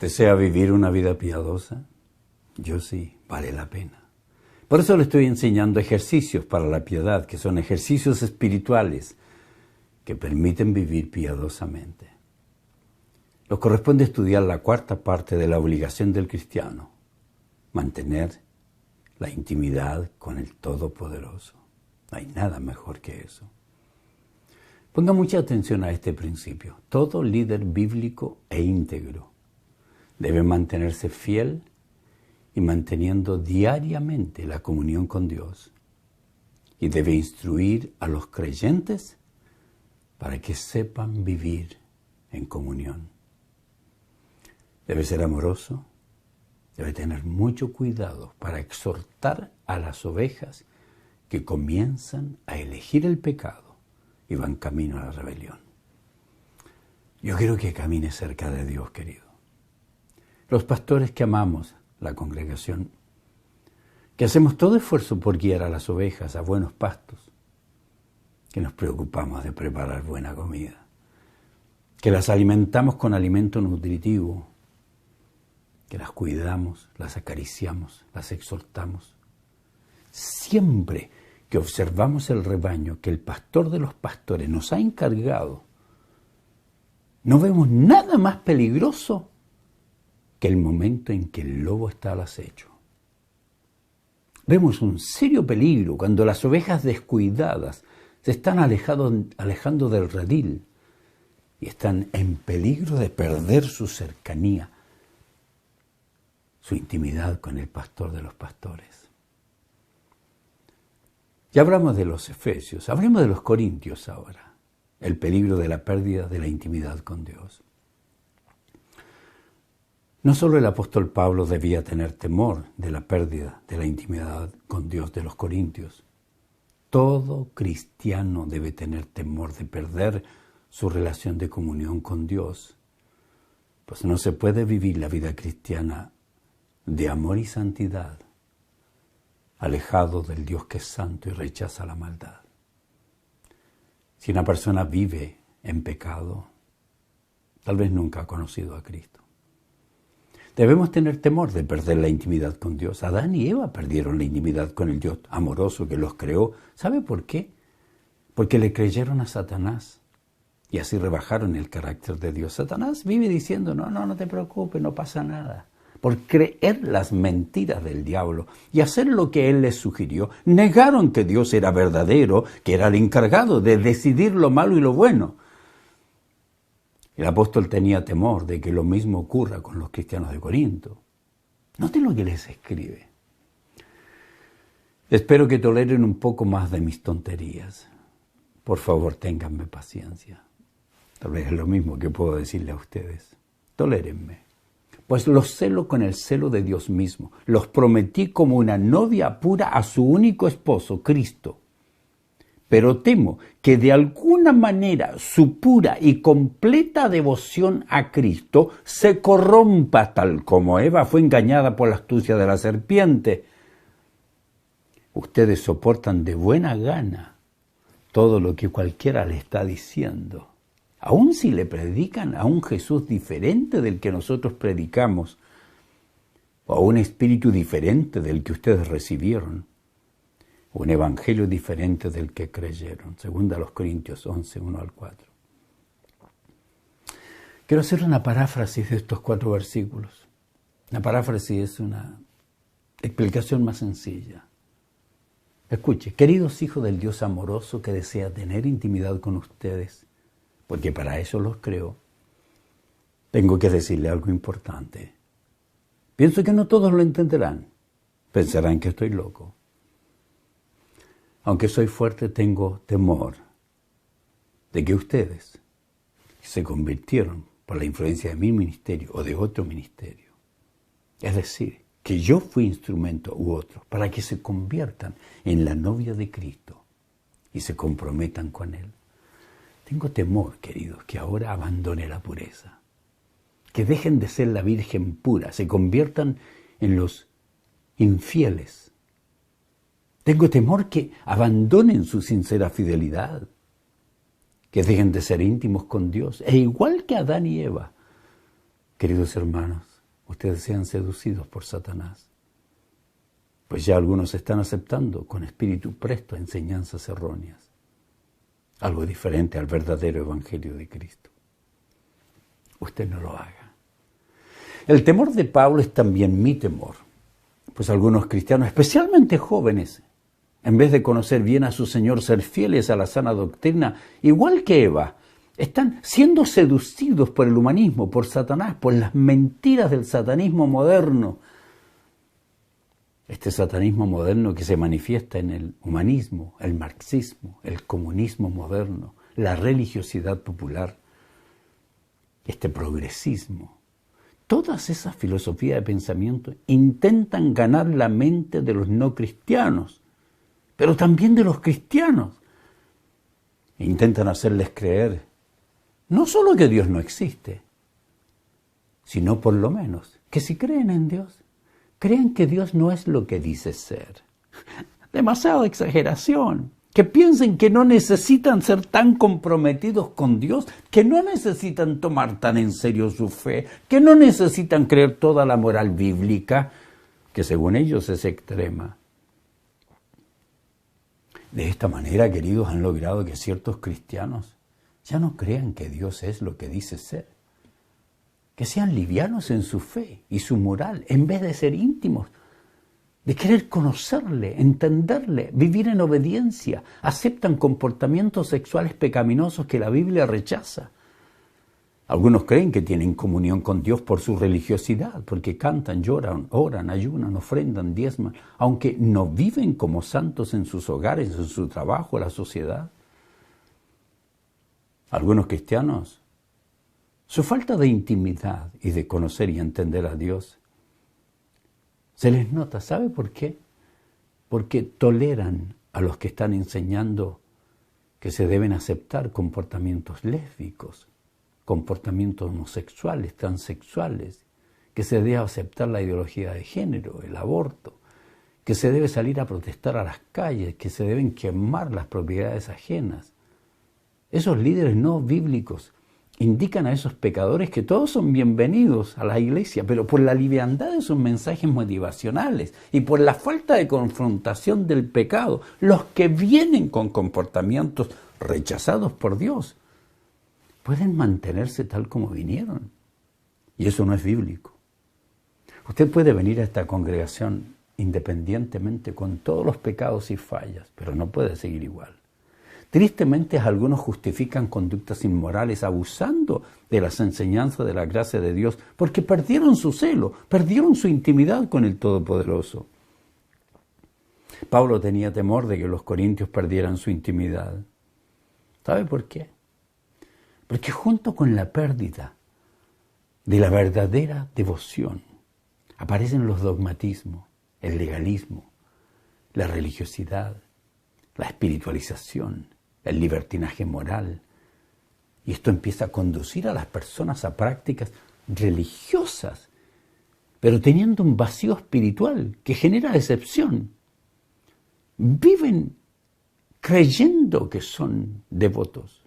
¿Desea vivir una vida piadosa? Yo sí, vale la pena. Por eso le estoy enseñando ejercicios para la piedad, que son ejercicios espirituales que permiten vivir piadosamente. Nos corresponde estudiar la cuarta parte de la obligación del cristiano, mantener la intimidad con el Todopoderoso. No hay nada mejor que eso. Ponga mucha atención a este principio. Todo líder bíblico e íntegro debe mantenerse fiel y manteniendo diariamente la comunión con Dios. Y debe instruir a los creyentes para que sepan vivir en comunión. Debe ser amoroso, debe tener mucho cuidado para exhortar a las ovejas que comienzan a elegir el pecado y van camino a la rebelión. Yo quiero que camine cerca de Dios, querido. Los pastores que amamos la congregación, que hacemos todo esfuerzo por guiar a las ovejas a buenos pastos, que nos preocupamos de preparar buena comida, que las alimentamos con alimento nutritivo, que las cuidamos, las acariciamos, las exhortamos. Siempre que observamos el rebaño que el pastor de los pastores nos ha encargado, no vemos nada más peligroso que el momento en que el lobo está al acecho. Vemos un serio peligro cuando las ovejas descuidadas se están alejando del redil y están en peligro de perder su cercanía, su intimidad con el pastor de los pastores. Ya hablamos de los efesios, hablemos de los corintios ahora, el peligro de la pérdida de la intimidad con Dios. No solo el apóstol Pablo debía tener temor de la pérdida de la intimidad con Dios de los corintios. Todo cristiano debe tener temor de perder su relación de comunión con Dios, pues no se puede vivir la vida cristiana de amor y santidad, alejado del Dios que es santo y rechaza la maldad. Si una persona vive en pecado, tal vez nunca ha conocido a Cristo. Debemos tener temor de perder la intimidad con Dios. Adán y Eva perdieron la intimidad con el Dios amoroso que los creó. ¿Sabe por qué? Porque le creyeron a Satanás y así rebajaron el carácter de Dios. Satanás vive diciendo, no te preocupes, no pasa nada. Por creer las mentiras del diablo y hacer lo que él les sugirió, negaron que Dios era verdadero, que era el encargado de decidir lo malo y lo bueno. El apóstol tenía temor de que lo mismo ocurra con los cristianos de Corinto. Noten lo que les escribe. Espero que toleren un poco más de mis tonterías. Por favor, ténganme paciencia. Tal vez es lo mismo que puedo decirle a ustedes. Tolérenme. Pues los celo con el celo de Dios mismo. Los prometí como una novia pura a su único esposo, Cristo. Pero temo que de alguna manera su pura y completa devoción a Cristo se corrompa tal como Eva fue engañada por la astucia de la serpiente. Ustedes soportan de buena gana todo lo que cualquiera le está diciendo. Aun si le predican a un Jesús diferente del que nosotros predicamos, o a un espíritu diferente del que ustedes recibieron, un evangelio diferente del que creyeron. Segunda a los Corintios 11, 1 al 4. Quiero hacer una paráfrasis de estos 4 versículos. La paráfrasis es una explicación más sencilla. Escuche, queridos hijos del Dios amoroso que desea tener intimidad con ustedes, porque para eso los creo, tengo que decirle algo importante. Pienso que no todos lo entenderán. Pensarán que estoy loco. Aunque soy fuerte, tengo temor de que ustedes se convirtieron por la influencia de mi ministerio o de otro ministerio. Es decir, que yo fui instrumento u otro para que se conviertan en la novia de Cristo y se comprometan con Él. Tengo temor, queridos, que ahora abandone la pureza, que dejen de ser la Virgen pura, se conviertan en los infieles. Tengo temor que abandonen su sincera fidelidad, que dejen de ser íntimos con Dios. E igual que Adán y Eva, queridos hermanos, ustedes sean seducidos por Satanás. Pues ya algunos están aceptando con espíritu presto enseñanzas erróneas, algo diferente al verdadero evangelio de Cristo. Usted no lo haga. El temor de Pablo es también mi temor, pues algunos cristianos, especialmente jóvenes, en vez de conocer bien a su Señor, ser fieles a la sana doctrina, igual que Eva, están siendo seducidos por el humanismo, por Satanás, por las mentiras del satanismo moderno. Este satanismo moderno que se manifiesta en el humanismo, el marxismo, el comunismo moderno, la religiosidad popular, este progresismo. Todas esas filosofías de pensamiento intentan ganar la mente de los no cristianos, pero también de los cristianos. Intentan hacerles creer no solo que Dios no existe, sino por lo menos que si creen en Dios, crean que Dios no es lo que dice ser. Demasiada exageración. Que piensen que no necesitan ser tan comprometidos con Dios, que no necesitan tomar tan en serio su fe, que no necesitan creer toda la moral bíblica, que según ellos es extrema. De esta manera, queridos, han logrado que ciertos cristianos ya no crean que Dios es lo que dice ser. Que sean livianos en su fe y su moral, en vez de ser íntimos, de querer conocerle, entenderle, vivir en obediencia. Aceptan comportamientos sexuales pecaminosos que la Biblia rechaza. Algunos creen que tienen comunión con Dios por su religiosidad, porque cantan, lloran, oran, ayunan, ofrendan, diezman, aunque no viven como santos en sus hogares, en su trabajo, en la sociedad. Algunos cristianos, su falta de intimidad y de conocer y entender a Dios, se les nota. ¿Sabe por qué? Porque toleran a los que están enseñando que se deben aceptar comportamientos lésbicos, comportamientos homosexuales, transexuales, que se debe aceptar la ideología de género, el aborto, que se debe salir a protestar a las calles, que se deben quemar las propiedades ajenas. Esos líderes no bíblicos indican a esos pecadores que todos son bienvenidos a la iglesia, pero por la liviandad de sus mensajes motivacionales y por la falta de confrontación del pecado, los que vienen con comportamientos rechazados por Dios pueden mantenerse tal como vinieron. Y eso no es bíblico. Usted puede venir a esta congregación independientemente con todos los pecados y fallas, pero no puede seguir igual. Tristemente, algunos justifican conductas inmorales abusando de las enseñanzas de la gracia de Dios porque perdieron su celo, perdieron su intimidad con el Todopoderoso. Pablo tenía temor de que los corintios perdieran su intimidad. ¿Sabe por qué? Porque junto con la pérdida de la verdadera devoción aparecen los dogmatismos, el legalismo, la religiosidad, la espiritualización, el libertinaje moral. Y esto empieza a conducir a las personas a prácticas religiosas, pero teniendo un vacío espiritual que genera decepción. Viven creyendo que son devotos.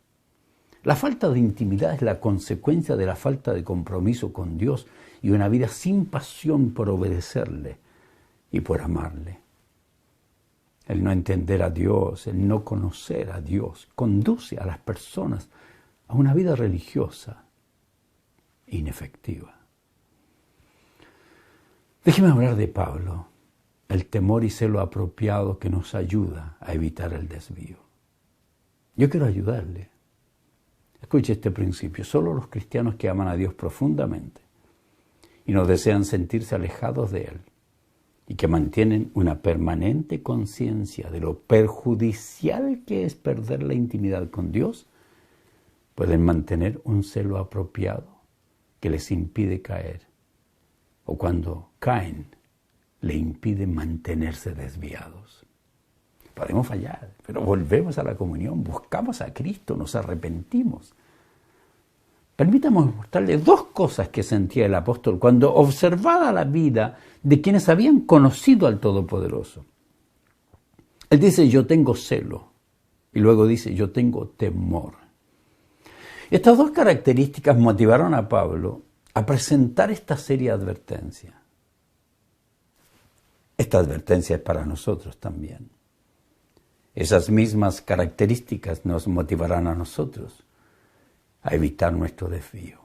La falta de intimidad es la consecuencia de la falta de compromiso con Dios y una vida sin pasión por obedecerle y por amarle. El no entender a Dios, el no conocer a Dios, conduce a las personas a una vida religiosa inefectiva. Déjeme hablar de Pablo, el temor y celo apropiado que nos ayuda a evitar el desvío. Yo quiero ayudarle. Escuche este principio. Solo los cristianos que aman a Dios profundamente y no desean sentirse alejados de Él y que mantienen una permanente conciencia de lo perjudicial que es perder la intimidad con Dios, pueden mantener un celo apropiado que les impide caer, o cuando caen, le impide mantenerse desviados. Podemos fallar, pero volvemos a la comunión, buscamos a Cristo, nos arrepentimos. Permítame mostrarle dos cosas que sentía el apóstol cuando observaba la vida de quienes habían conocido al Todopoderoso. Él dice, yo tengo celo, y luego dice, yo tengo temor. Estas dos características motivaron a Pablo a presentar esta seria advertencia. Esta advertencia es para nosotros también. Esas mismas características nos motivarán a nosotros a evitar nuestro desvío.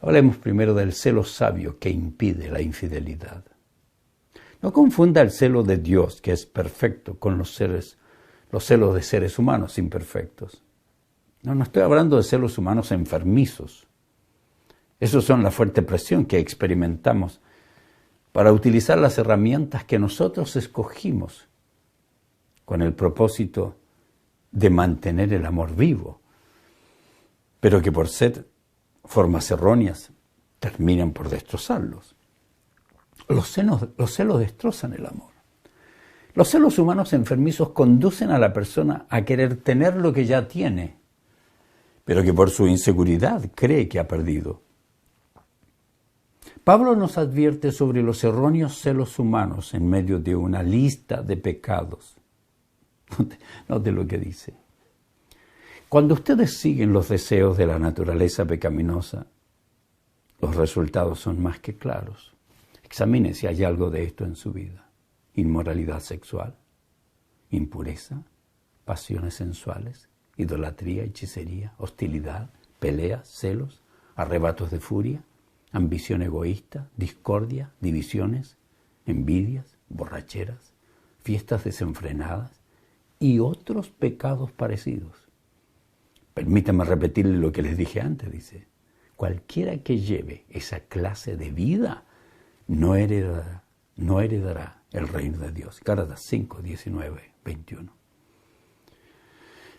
Hablemos primero del celo sabio que impide la infidelidad. No confunda el celo de Dios, que es perfecto, con los celos de seres humanos imperfectos. No estoy hablando de celos humanos enfermizos. Esos son la fuerte presión que experimentamos para utilizar las herramientas que nosotros escogimos con el propósito de mantener el amor vivo, pero que por ser formas erróneas terminan por destrozarlos. Los celos destrozan el amor. Los celos humanos enfermizos conducen a la persona a querer tener lo que ya tiene, pero que por su inseguridad cree que ha perdido. Pablo nos advierte sobre los erróneos celos humanos en medio de una lista de pecados. Note lo que dice. Cuando ustedes siguen los deseos de la naturaleza pecaminosa, los resultados son más que claros. Examine si hay algo de esto en su vida. Inmoralidad sexual, impureza, pasiones sensuales, idolatría, hechicería, hostilidad, peleas, celos, arrebatos de furia, ambición egoísta, discordia, divisiones, envidias, borracheras, fiestas desenfrenadas y otros pecados parecidos. Permítame repetirle lo que les dije antes, dice, cualquiera que lleve esa clase de vida no heredará el reino de Dios. Gálatas 5, 19, 21.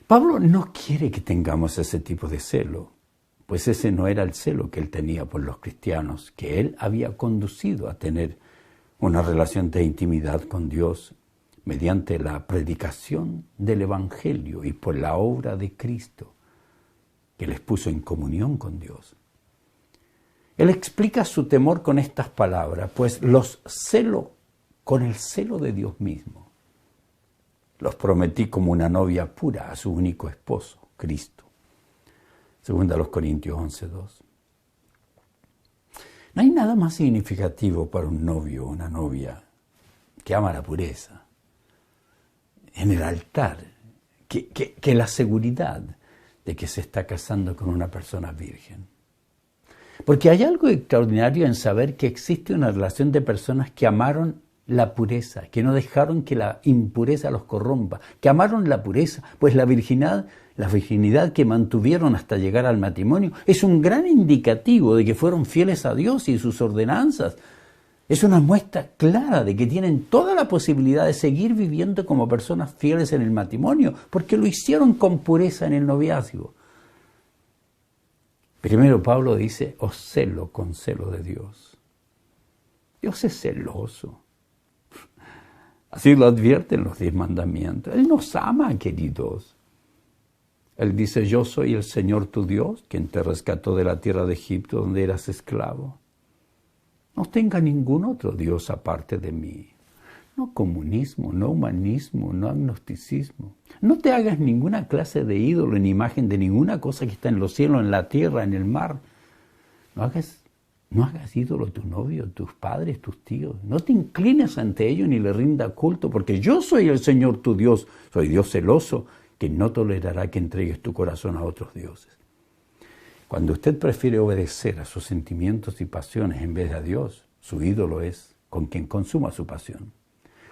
Pablo no quiere que tengamos ese tipo de celo, pues ese no era el celo que él tenía por los cristianos, que él había conducido a tener una relación de intimidad con Dios mediante la predicación del Evangelio y por la obra de Cristo, que les puso en comunión con Dios. Él explica su temor con estas palabras, pues los celo con el celo de Dios mismo. Los prometí como una novia pura a su único esposo, Cristo. Segunda a los Corintios 11:2. No hay nada más significativo para un novio o una novia que ama la pureza en el altar que la seguridad de que se está casando con una persona virgen. Porque hay algo extraordinario en saber que existe una relación de personas que amaron la pureza, que no dejaron que la impureza los corrompa, que amaron la pureza, pues la virginidad que mantuvieron hasta llegar al matrimonio es un gran indicativo de que fueron fieles a Dios y sus ordenanzas. Es una muestra clara de que tienen toda la posibilidad de seguir viviendo como personas fieles en el matrimonio, porque lo hicieron con pureza en el noviazgo. Primero Pablo dice, os celo con celo de Dios. Dios es celoso. Así lo advierten los 10 mandamientos. Él nos ama, queridos. Él dice, yo soy el Señor tu Dios, quien te rescató de la tierra de Egipto, donde eras esclavo. No tenga ningún otro Dios aparte de mí. No comunismo, no humanismo, no agnosticismo. No te hagas ninguna clase de ídolo ni imagen de ninguna cosa que está en los cielos, en la tierra, en el mar. No hagas ídolo a tu novio, tus padres, tus tíos. No te inclines ante ellos ni le rinda culto, porque yo soy el Señor tu Dios. Soy Dios celoso, que no tolerará que entregues tu corazón a otros dioses. Cuando usted prefiere obedecer a sus sentimientos y pasiones en vez de a Dios, su ídolo es con quien consuma su pasión.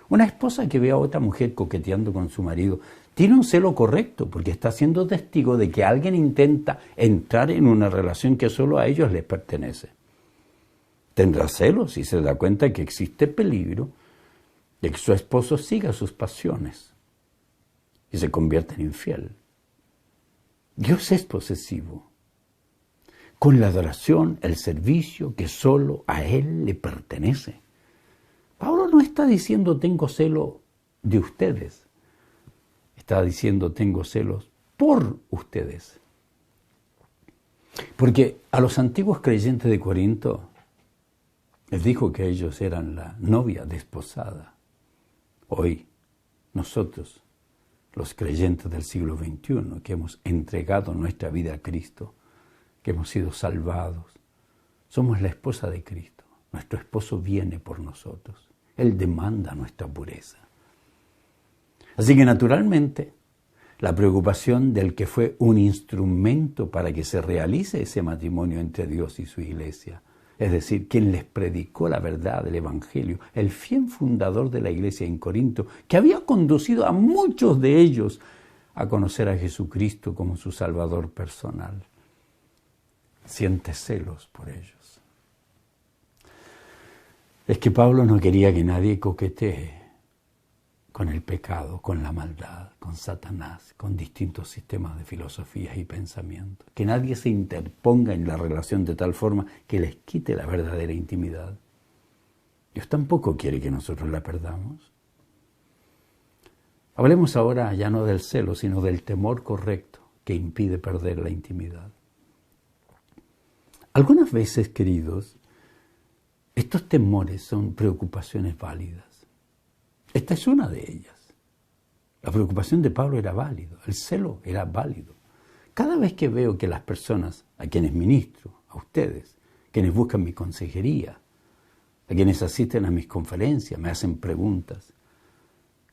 Una esposa que ve a otra mujer coqueteando con su marido tiene un celo correcto porque está siendo testigo de que alguien intenta entrar en una relación que solo a ellos les pertenece. Tendrá celos si se da cuenta que existe peligro de que su esposo siga sus pasiones y se convierta en infiel. Dios es posesivo, con la adoración, el servicio que solo a Él le pertenece. Pablo no está diciendo tengo celo de ustedes, está diciendo tengo celos por ustedes. Porque a los antiguos creyentes de Corinto les dijo que ellos eran la novia desposada. Hoy, nosotros, los creyentes del siglo XXI, que hemos entregado nuestra vida a Cristo, que hemos sido salvados. Somos la esposa de Cristo. Nuestro esposo viene por nosotros. Él demanda nuestra pureza. Así que naturalmente, la preocupación del que fue un instrumento para que se realice ese matrimonio entre Dios y su iglesia, es decir, quien les predicó la verdad del Evangelio, el fiel fundador de la iglesia en Corinto, que había conducido a muchos de ellos a conocer a Jesucristo como su Salvador personal. Siente celos por ellos. Es que Pablo no quería que nadie coquetee con el pecado, con la maldad, con Satanás, con distintos sistemas de filosofías y pensamientos. Que nadie se interponga en la relación de tal forma que les quite la verdadera intimidad. Dios tampoco quiere que nosotros la perdamos. Hablemos ahora ya no del celo, sino del temor correcto que impide perder la intimidad. Algunas veces, queridos, estos temores son preocupaciones válidas. Esta es una de ellas. La preocupación de Pablo era válida, el celo era válido. Cada vez que veo que las personas a quienes ministro, a ustedes, quienes buscan mi consejería, a quienes asisten a mis conferencias, me hacen preguntas,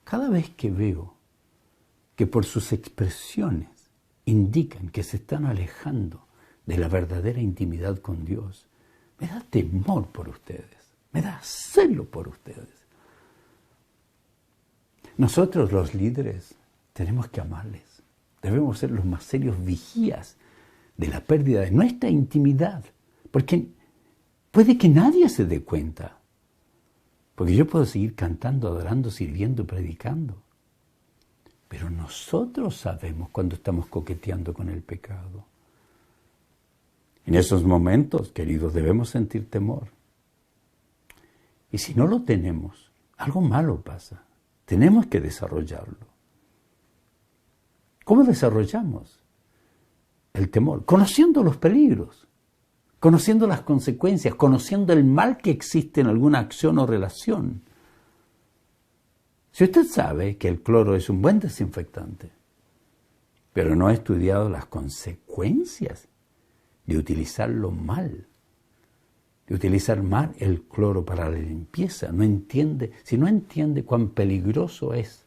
cada vez que veo que por sus expresiones indican que se están alejando de la verdadera intimidad con Dios, me da temor por ustedes, me da celo por ustedes. Nosotros los líderes tenemos que amarles, debemos ser los más serios vigías de la pérdida de nuestra intimidad, porque puede que nadie se dé cuenta, porque yo puedo seguir cantando, adorando, sirviendo, predicando, pero nosotros sabemos cuando estamos coqueteando con el pecado. En esos momentos, queridos, debemos sentir temor. Y si no lo tenemos, algo malo pasa. Tenemos que desarrollarlo. ¿Cómo desarrollamos el temor? Conociendo los peligros, conociendo las consecuencias, conociendo el mal que existe en alguna acción o relación. Si usted sabe que el cloro es un buen desinfectante, pero no ha estudiado las consecuencias de utilizarlo mal, de utilizar mal el cloro para la limpieza, si no entiende cuán peligroso es,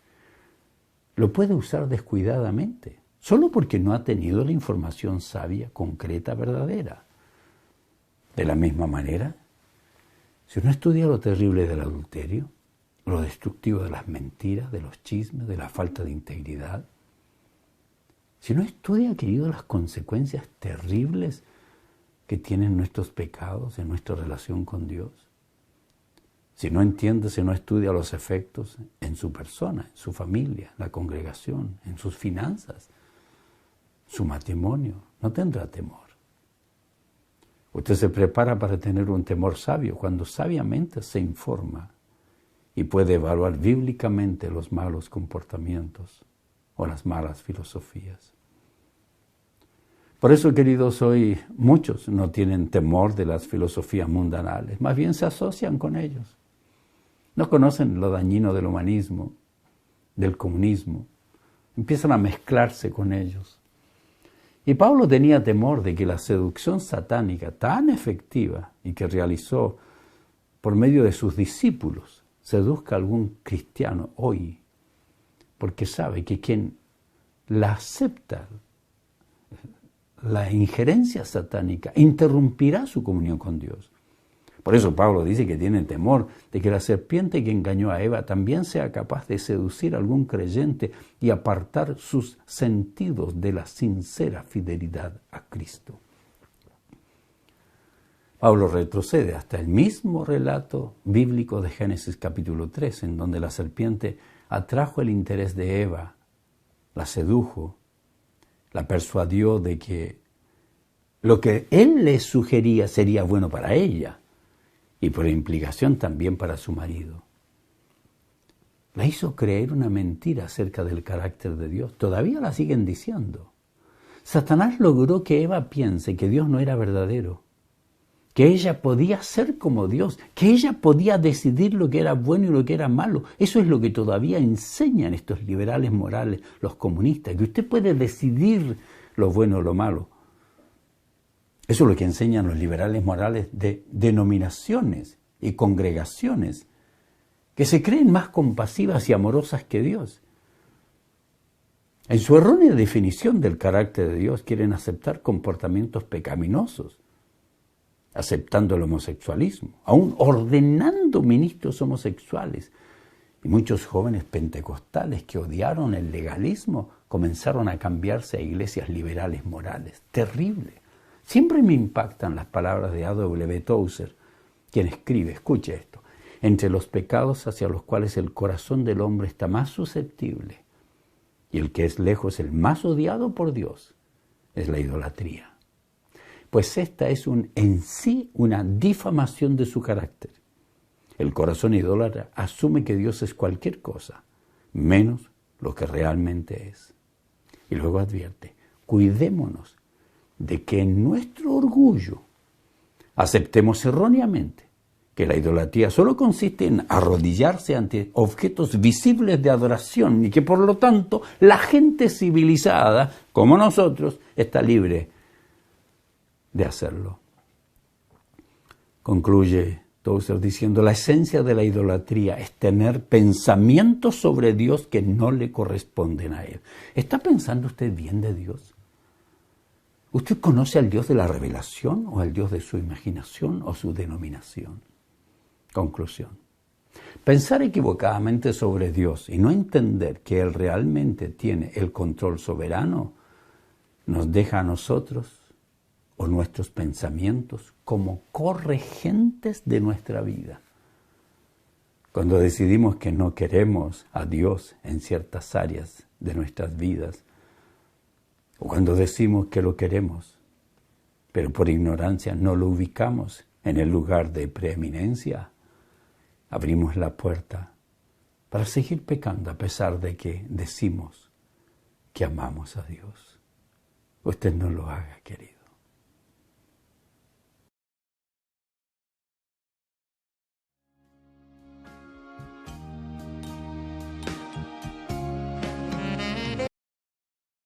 lo puede usar descuidadamente, solo porque no ha tenido la información sabia, concreta, verdadera. De la misma manera, si uno estudia lo terrible del adulterio, lo destructivo de las mentiras, de los chismes, de la falta de integridad, si no estudia, querido, las consecuencias terribles que tienen nuestros pecados en nuestra relación con Dios, si no entiende, si no estudia los efectos en su persona, en su familia, en la congregación, en sus finanzas, su matrimonio, no tendrá temor. Usted se prepara para tener un temor sabio cuando sabiamente se informa y puede evaluar bíblicamente los malos comportamientos o las malas filosofías. Por eso, queridos, hoy muchos no tienen temor de las filosofías mundanales, más bien se asocian con ellos. No conocen lo dañino del humanismo, del comunismo, empiezan a mezclarse con ellos. Y Pablo tenía temor de que la seducción satánica tan efectiva y que realizó por medio de sus discípulos seduzca a algún cristiano hoy, porque sabe que quien la acepta, la injerencia satánica, interrumpirá su comunión con Dios. Por eso Pablo dice que tiene temor de que la serpiente que engañó a Eva también sea capaz de seducir a algún creyente y apartar sus sentidos de la sincera fidelidad a Cristo. Pablo retrocede hasta el mismo relato bíblico de Génesis capítulo 3, en donde la serpiente atrajo el interés de Eva, la sedujo, la persuadió de que lo que él le sugería sería bueno para ella y por implicación también para su marido. La hizo creer una mentira acerca del carácter de Dios. Todavía la siguen diciendo. Satanás logró que Eva piense que Dios no era verdadero, que ella podía ser como Dios, que ella podía decidir lo que era bueno y lo que era malo. Eso es lo que todavía enseñan estos liberales morales, los comunistas, que usted puede decidir lo bueno o lo malo. Eso es lo que enseñan los liberales morales de denominaciones y congregaciones que se creen más compasivas y amorosas que Dios. En su errónea definición del carácter de Dios quieren aceptar comportamientos pecaminosos, aceptando el homosexualismo, aún ordenando ministros homosexuales. Y muchos jóvenes pentecostales que odiaron el legalismo comenzaron a cambiarse a iglesias liberales morales. Terrible. Siempre me impactan las palabras de A.W. Tozer, quien escribe, escuche esto, entre los pecados hacia los cuales el corazón del hombre está más susceptible y el que es lejos el más odiado por Dios es la idolatría. Pues esta es en sí una difamación de su carácter. El corazón idólatra asume que Dios es cualquier cosa, menos lo que realmente es. Y luego advierte, cuidémonos de que en nuestro orgullo aceptemos erróneamente que la idolatría solo consiste en arrodillarse ante objetos visibles de adoración y que por lo tanto la gente civilizada, como nosotros, está libre de hacerlo. Concluye Tozer diciendo, la esencia de la idolatría es tener pensamientos sobre Dios que no le corresponden a Él. ¿Está pensando usted bien de Dios? ¿Usted conoce al Dios de la revelación o al Dios de su imaginación o su denominación? Conclusión. Pensar equivocadamente sobre Dios y no entender que Él realmente tiene el control soberano nos deja a nosotros o nuestros pensamientos como corregentes de nuestra vida. Cuando decidimos que no queremos a Dios en ciertas áreas de nuestras vidas, o cuando decimos que lo queremos, pero por ignorancia no lo ubicamos en el lugar de preeminencia, abrimos la puerta para seguir pecando a pesar de que decimos que amamos a Dios. Usted no lo haga, querido.